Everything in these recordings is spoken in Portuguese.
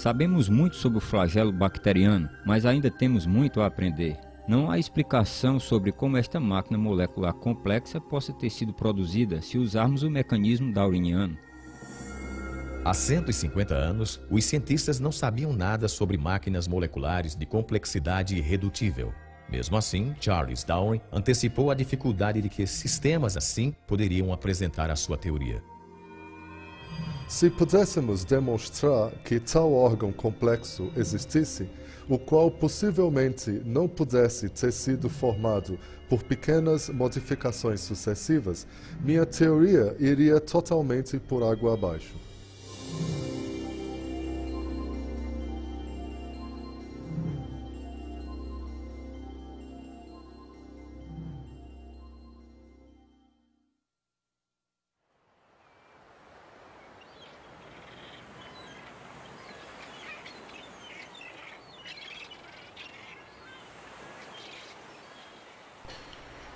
Sabemos muito sobre o flagelo bacteriano, mas ainda temos muito a aprender. Não há explicação sobre como esta máquina molecular complexa possa ter sido produzida se usarmos o mecanismo darwiniano. Há 150 anos, os cientistas não sabiam nada sobre máquinas moleculares de complexidade irredutível. Mesmo assim, Charles Darwin antecipou a dificuldade de que sistemas assim poderiam apresentar a sua teoria. Se pudéssemos demonstrar que tal órgão complexo existisse, o qual possivelmente não pudesse ter sido formado por pequenas modificações sucessivas, minha teoria iria totalmente por água abaixo.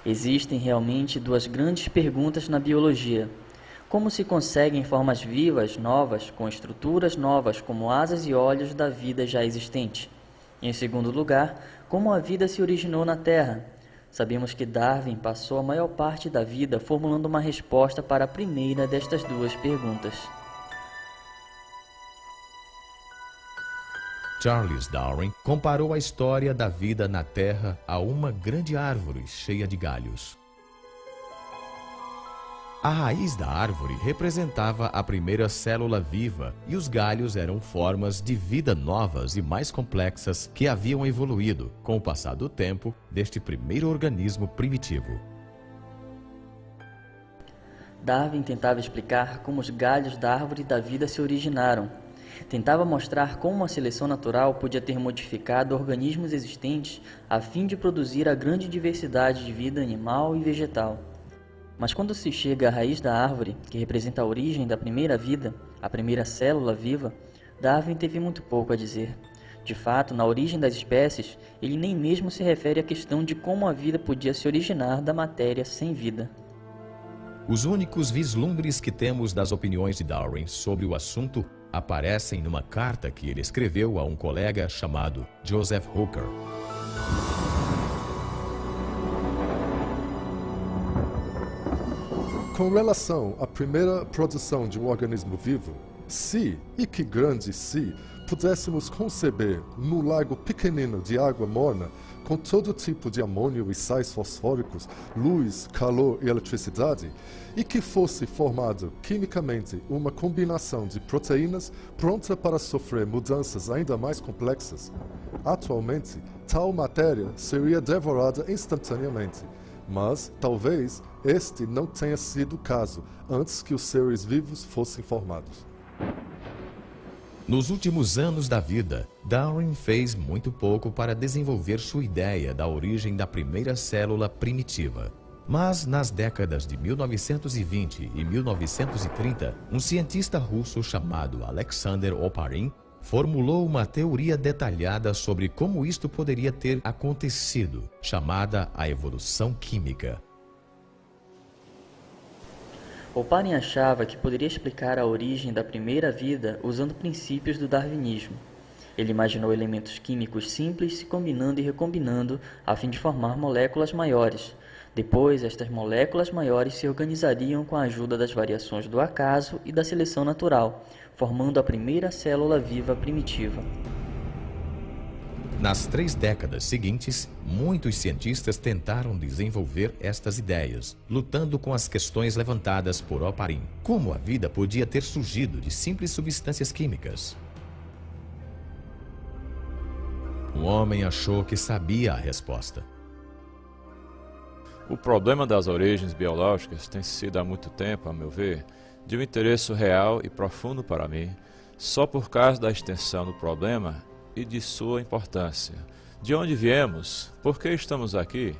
Existem realmente duas grandes perguntas na biologia. Como se conseguem formas vivas novas, com estruturas novas como asas e olhos da vida já existente? E, em segundo lugar, como a vida se originou na Terra? Sabemos que Darwin passou a maior parte da vida formulando uma resposta para a primeira destas duas perguntas. Charles Darwin comparou a história da vida na Terra a uma grande árvore cheia de galhos. A raiz da árvore representava a primeira célula viva e os galhos eram formas de vida novas e mais complexas que haviam evoluído com o passar do tempo deste primeiro organismo primitivo. Darwin tentava explicar como os galhos da árvore da vida se originaram. Tentava mostrar como a seleção natural podia ter modificado organismos existentes a fim de produzir a grande diversidade de vida animal e vegetal. Mas quando se chega à raiz da árvore, que representa a origem da primeira vida, a primeira célula viva, Darwin teve muito pouco a dizer. De fato, na origem das espécies, ele nem mesmo se refere à questão de como a vida podia se originar da matéria sem vida. Os únicos vislumbres que temos das opiniões de Darwin sobre o assunto aparecem numa carta que ele escreveu a um colega chamado Joseph Hooker. Com relação à primeira produção de um organismo vivo, se, e que grande se, pudéssemos conceber num lago pequenino de água morna, com todo tipo de amônio e sais fosfóricos, luz, calor e eletricidade, e que fosse formado quimicamente uma combinação de proteínas pronta para sofrer mudanças ainda mais complexas, atualmente tal matéria seria devorada instantaneamente, mas talvez este não tenha sido o caso antes que os seres vivos fossem formados. Nos últimos anos da vida, Darwin fez muito pouco para desenvolver sua ideia da origem da primeira célula primitiva. Mas nas décadas de 1920 e 1930, um cientista russo chamado Alexander Oparin formulou uma teoria detalhada sobre como isto poderia ter acontecido, chamada a evolução química. Oparin achava que poderia explicar a origem da primeira vida usando princípios do darwinismo. Ele imaginou elementos químicos simples se combinando e recombinando a fim de formar moléculas maiores. Depois, estas moléculas maiores se organizariam com a ajuda das variações do acaso e da seleção natural, formando a primeira célula viva primitiva. Nas 3 décadas seguintes, muitos cientistas tentaram desenvolver estas ideias, lutando com as questões levantadas por Oparin. Como a vida podia ter surgido de simples substâncias químicas? Um homem achou que sabia a resposta. O problema das origens biológicas tem sido há muito tempo, a meu ver, de um interesse real e profundo para mim, só por causa da extensão do problema e de sua importância. De onde viemos? Por que estamos aqui?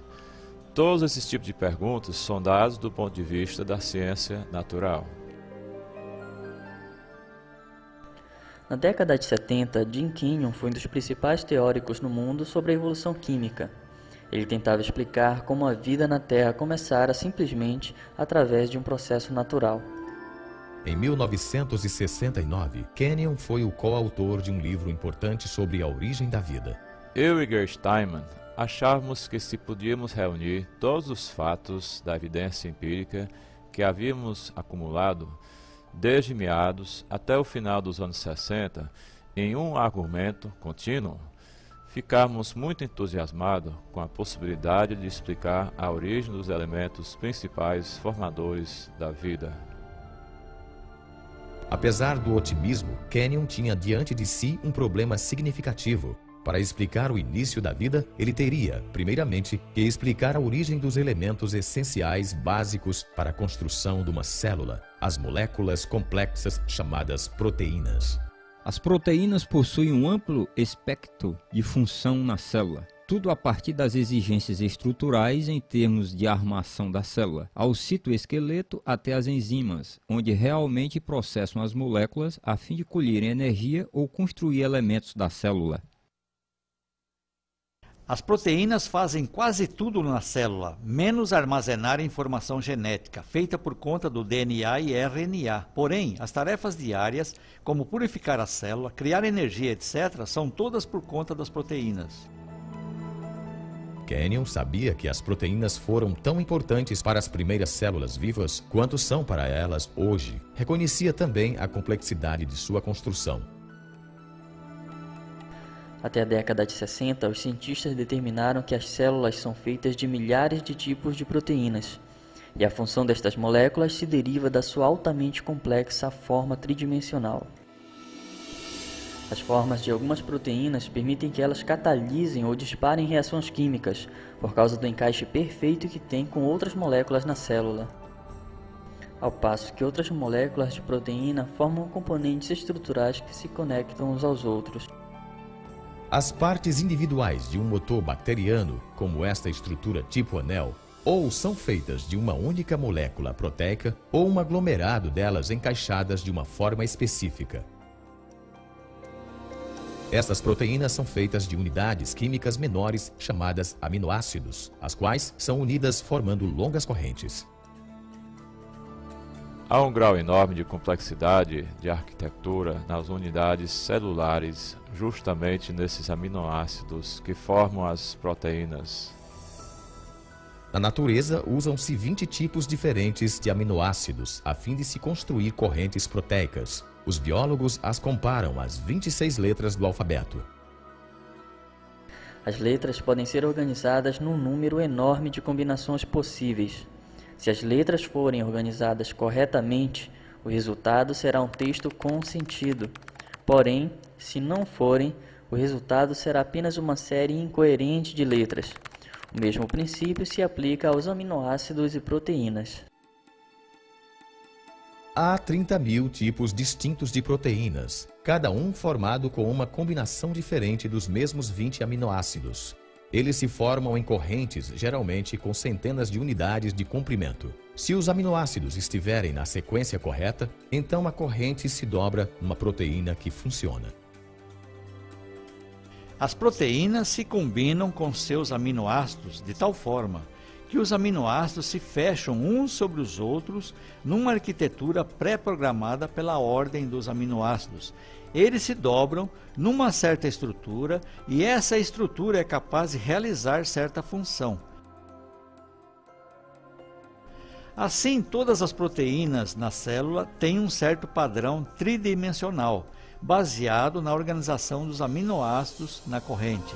Todos esses tipos de perguntas são dados do ponto de vista da ciência natural. Na década de 70, Jim Kenyon foi um dos principais teóricos no mundo sobre a evolução química. Ele tentava explicar como a vida na Terra começara simplesmente através de um processo natural. Em 1969, Kenyon foi o coautor de um livro importante sobre a origem da vida. Eu e Gerd Steinman achávamos que se podíamos reunir todos os fatos da evidência empírica que havíamos acumulado desde meados até o final dos anos 60 em um argumento contínuo, ficamos muito entusiasmados com a possibilidade de explicar a origem dos elementos principais formadores da vida. Apesar do otimismo, Kenyon tinha diante de si um problema significativo. Para explicar o início da vida, ele teria, primeiramente, que explicar a origem dos elementos essenciais básicos para a construção de uma célula, as moléculas complexas chamadas proteínas. As proteínas possuem um amplo espectro de função na célula, tudo a partir das exigências estruturais em termos de armação da célula, ao citoesqueleto até as enzimas, onde realmente processam as moléculas a fim de colherem energia ou construir elementos da célula. As proteínas fazem quase tudo na célula, menos armazenar informação genética, feita por conta do DNA e RNA. Porém, as tarefas diárias, como purificar a célula, criar energia, etc., são todas por conta das proteínas. Kenyon sabia que as proteínas foram tão importantes para as primeiras células vivas quanto são para elas hoje. Reconhecia também a complexidade de sua construção. Até a década de 60, os cientistas determinaram que as células são feitas de milhares de tipos de proteínas, e a função destas moléculas se deriva da sua altamente complexa forma tridimensional. As formas de algumas proteínas permitem que elas catalisem ou disparem reações químicas, por causa do encaixe perfeito que tem com outras moléculas na célula. Ao passo que outras moléculas de proteína formam componentes estruturais que se conectam uns aos outros. As partes individuais de um motor bacteriano, como esta estrutura tipo anel, ou são feitas de uma única molécula proteica ou um aglomerado delas encaixadas de uma forma específica. Essas proteínas são feitas de unidades químicas menores chamadas aminoácidos, as quais são unidas formando longas correntes. Há um grau enorme de complexidade de arquitetura nas unidades celulares, justamente nesses aminoácidos que formam as proteínas. Na natureza, usam-se 20 tipos diferentes de aminoácidos a fim de se construir correntes proteicas. Os biólogos as comparam às 26 letras do alfabeto. As letras podem ser organizadas num número enorme de combinações possíveis. Se as letras forem organizadas corretamente, o resultado será um texto com sentido. Porém, se não forem, o resultado será apenas uma série incoerente de letras. O mesmo princípio se aplica aos aminoácidos e proteínas. Há 30.000 tipos distintos de proteínas, cada um formado com uma combinação diferente dos mesmos 20 aminoácidos. Eles se formam em correntes, geralmente com centenas de unidades de comprimento. Se os aminoácidos estiverem na sequência correta, então a corrente se dobra numa proteína que funciona. As proteínas se combinam com seus aminoácidos de tal forma que os aminoácidos se fecham uns sobre os outros numa arquitetura pré-programada pela ordem dos aminoácidos. Eles se dobram numa certa estrutura e essa estrutura é capaz de realizar certa função. Assim, todas as proteínas na célula têm um certo padrão tridimensional, baseado na organização dos aminoácidos na corrente.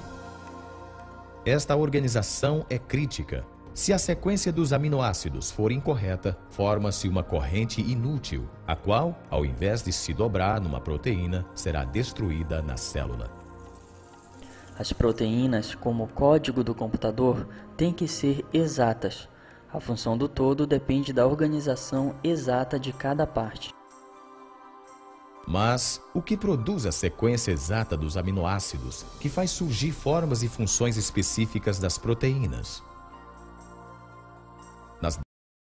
Esta organização é crítica. Se a sequência dos aminoácidos for incorreta, forma-se uma corrente inútil, a qual, ao invés de se dobrar numa proteína, será destruída na célula. As proteínas, como o código do computador, têm que ser exatas. A função do todo depende da organização exata de cada parte. Mas o que produz a sequência exata dos aminoácidos, que faz surgir formas e funções específicas das proteínas?